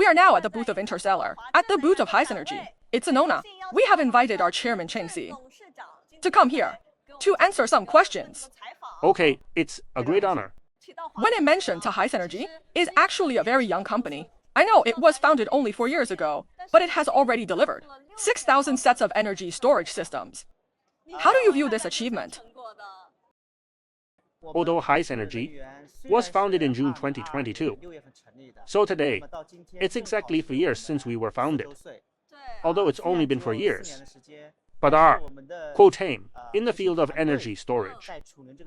are now at the booth of Interstellar, at the booth of HIZENERGY. It's Anona. We have invited our chairman Chen to come here to answer some questions. Okay, it's a great honor. When it mentioned to HIZENERGY, is actually a very young company. I know it was founded only 4 years ago, but it has already delivered 6,000 sets of energy storage systems. How do you view this achievement? Although HIZENERGY was founded in June 2022, so today, it's exactly 4 years since we were founded. Although it's only been 4 years. But our team in the field of energy storage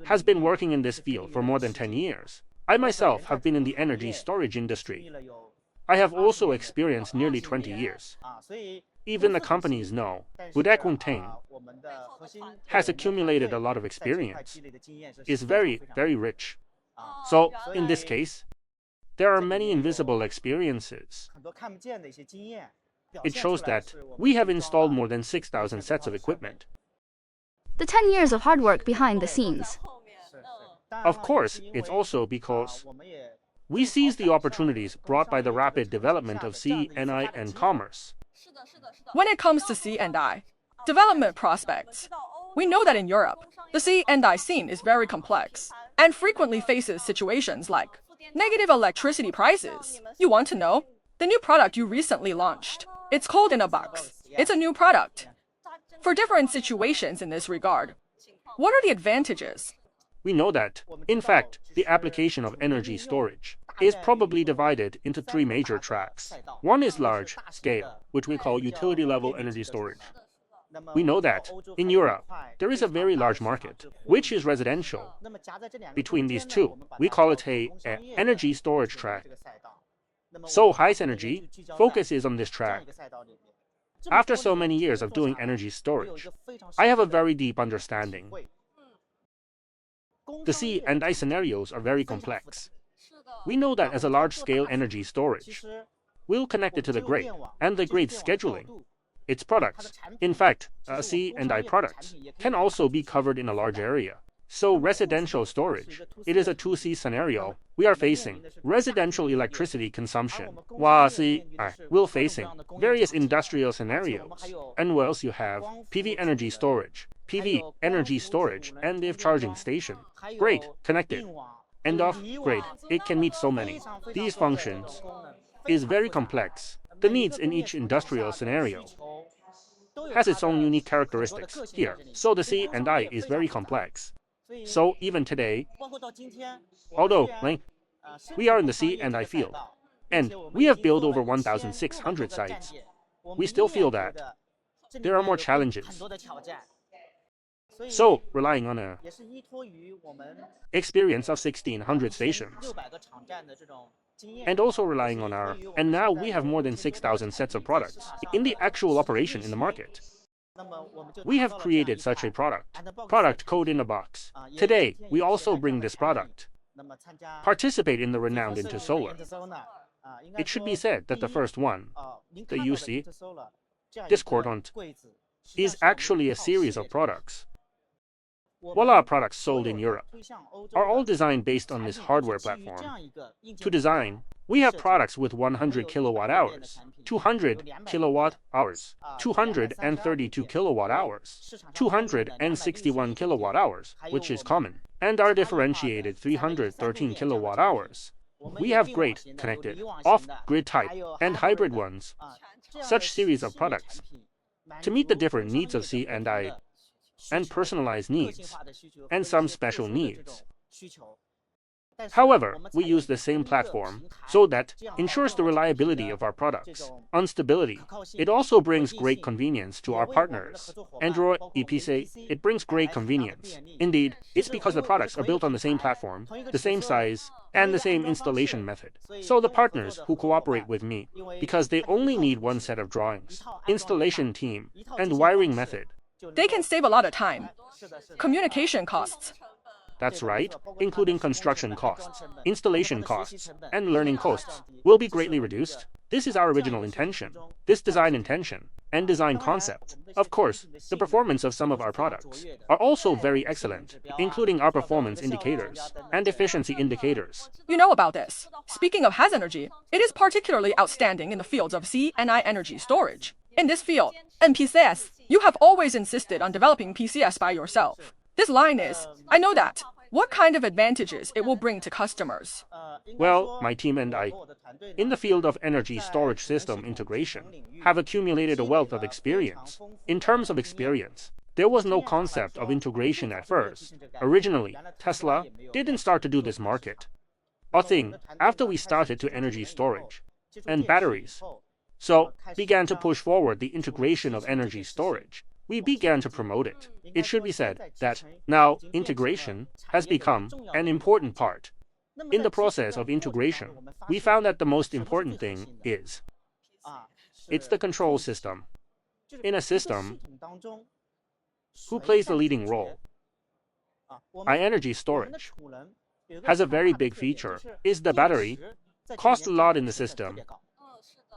has been working in this field for more than 10 years. I myself have been in the energy storage industry. I have also experienced nearly 20 years. Even the companies know team has accumulated a lot of experience, is very, very rich. So, in this case, there are many invisible experiences. It shows that we have installed more than 6,000 sets of equipment. The 10 years of hard work behind the scenes. Of course, it's also because we seize the opportunities brought by the rapid development of C&I and commerce. When it comes to C&I development prospects, we know that in Europe, the C&I scene is very complex and frequently faces situations like negative electricity prices. You want to know? The new product you recently launched. It's called In a Box. It's a new product. For different situations in this regard, what are the advantages? We know that, in fact, the application of energy storage is probably divided into 3 major tracks. One is large scale, which we call utility-level energy storage. We know that, in Europe, there is a very large market, which is residential. Between these two, we call it an energy storage track. So HIZENERGY focuses on this track. After so many years of doing energy storage, I have a very deep understanding. The C&I scenarios are very complex. We know that as a large-scale energy storage, we'll connect it to the grid, and the grid scheduling its products. In fact, C&I products can also be covered in a large area. So residential storage, it is a 2C scenario. We are facing residential electricity consumption, while C&I will facing various industrial scenarios. And what else you have? PV energy storage, and if charging station. Great, connected. And off-grid, it can meet so many. These functions is very complex. The needs in each industrial scenario has its own unique characteristics here. So the C&I is very complex. So even today, although we are in the C&I field, and we have built over 1,600 sites, we still feel that there are more challenges. So, relying on an experience of 1,600 stations, and also relying on and now we have more than 6,000 sets of products in the actual operation in the market. We have created such a product code in a box. Today, we also bring this product, participate in the renowned Into Solar. It should be said that the first one, the UC, discordant, is actually a series of products. While our products sold in Europe are all designed based on this hardware platform. To design, we have products with 100 kilowatt hours, 200 kilowatt hours, 232 kilowatt hours, 261 kilowatt hours, which is common, and our differentiated 313 kilowatt hours. We have great connected, off-grid type, and hybrid ones. Such series of products to meet the different needs of C&I and personalized needs, and some special needs. However, we use the same platform so that ensures the reliability of our products, on stability. It also brings great convenience to our partners. Android, EPC, it brings great convenience. Indeed, it's because the products are built on the same platform, the same size, and the same installation method. So the partners who cooperate with me, because they only need one set of drawings, installation team, and wiring method, they can save a lot of time. Communication costs. That's right, including construction costs, installation costs, and learning costs will be greatly reduced. This is our original intention, this design intention, and design concept. Of course, the performance of some of our products are also very excellent, including our performance indicators and efficiency indicators. You know about this. Speaking of HIZENERGY, it is particularly outstanding in the fields of C&I energy storage. In this field, in PCS, you have always insisted on developing PCS by yourself. This line is, I know that. What kind of advantages it will bring to customers? Well, my team and I, in the field of energy storage system integration, have accumulated a wealth of experience. In terms of experience, there was no concept of integration at first. Originally, Tesla didn't start to do this market. A thing after we started to energy storage and batteries. So, began to push forward the integration of energy storage. We began to promote it. It should be said that now integration has become an important part. In the process of integration, we found that the most important thing is it's the control system. In a system, who plays the leading role? Our energy storage has a very big feature, is the battery. Costs a lot in the system.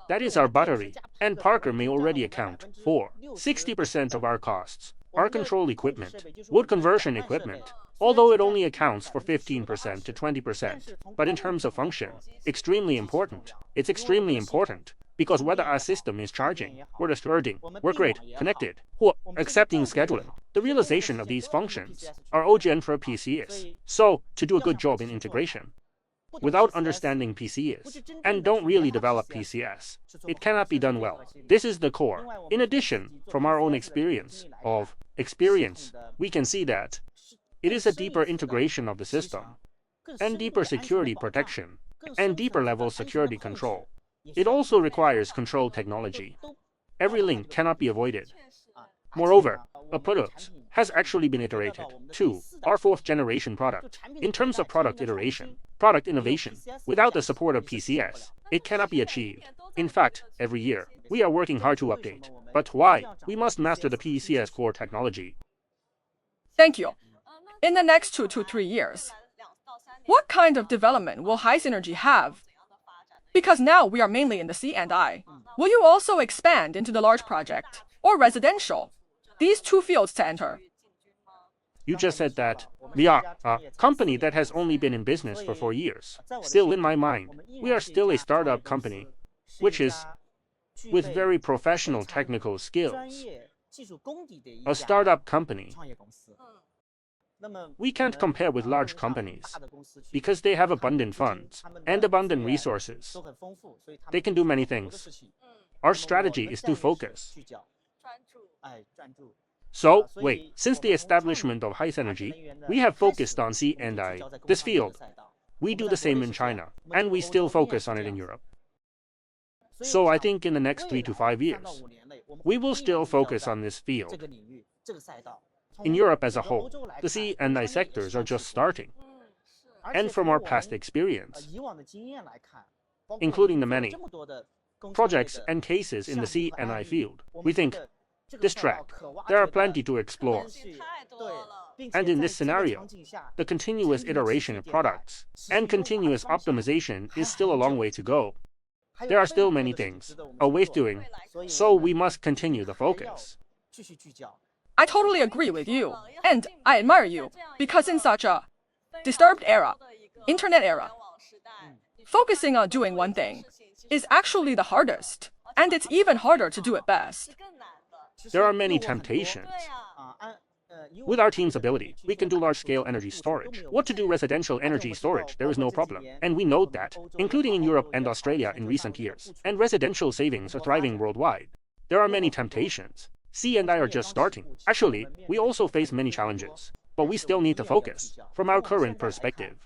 That is our battery, and Parker may already account for 60% of our costs. Our control equipment, wood conversion equipment, although it only accounts for 15% to 20%, but in terms of function, extremely important. It's extremely important, because whether our system is charging, or starting, work rate, connected, or accepting scheduling, the realization of these functions are OGN for PCS. So, to do a good job in integration, without understanding PCS, and don't really develop PCS, it cannot be done well. This is the core. In addition, from our own experience, we can see that it is a deeper integration of the system, and deeper security protection, and deeper level security control. It also requires control technology. Every link cannot be avoided. Moreover, a product has actually been iterated to our 4th generation product. In terms of product iteration, product innovation, without the support of PCS, it cannot be achieved. In fact, every year, we are working hard to update. But why? We must master the PCS core technology. Thank you. In the next 2 to 3 years, what kind of development will HIZENERGY have? Because now we are mainly in the C&I. Will you also expand into the large project or residential? These two fields to enter. You just said that we are a company that has only been in business for 4 years. Still in my mind, we are still a startup company, which is with very professional technical skills. A startup company. We can't compare with large companies because they have abundant funds and abundant resources. They can do many things. Our strategy is to focus. So, wait, since the establishment of HIZENERGY, we have focused on C&I, this field. We do the same in China, and we still focus on it in Europe. So I think in the next 3 to 5 years, we will still focus on this field. In Europe as a whole, the C&I sectors are just starting. And from our past experience, including the many projects and cases in the C&I field, we think this track, there are plenty to explore. And in this scenario, the continuous iteration of products and continuous optimization is still a long way to go. There are still many things worth doing, so we must continue the focus. I totally agree with you, and I admire you, because in such a disturbed era, internet era, focusing on doing one thing is actually the hardest, and it's even harder to do it best. There are many temptations. With our team's ability, we can do large-scale energy storage. What to do residential energy storage, there is no problem. And we know that, including in Europe and Australia in recent years, and residential savings are thriving worldwide. There are many temptations. C&I are just starting. Actually, we also face many challenges, but we still need to focus from our current perspective.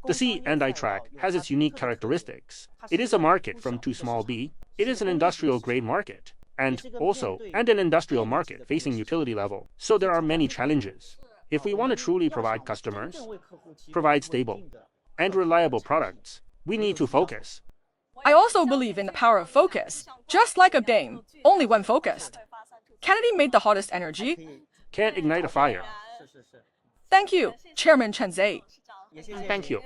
The C&I track has its unique characteristics. It is a market from too small b. It is an industrial-grade market, and an industrial market facing utility level. So there are many challenges. If we want to truly provide customers, provide stable and reliable products, we need to focus. I also believe in the power of focus. Just like a game, only when focused. Kennedy made the hottest energy. Can't ignite a fire. Thank you, Chairman Chen ZHI. Thank you.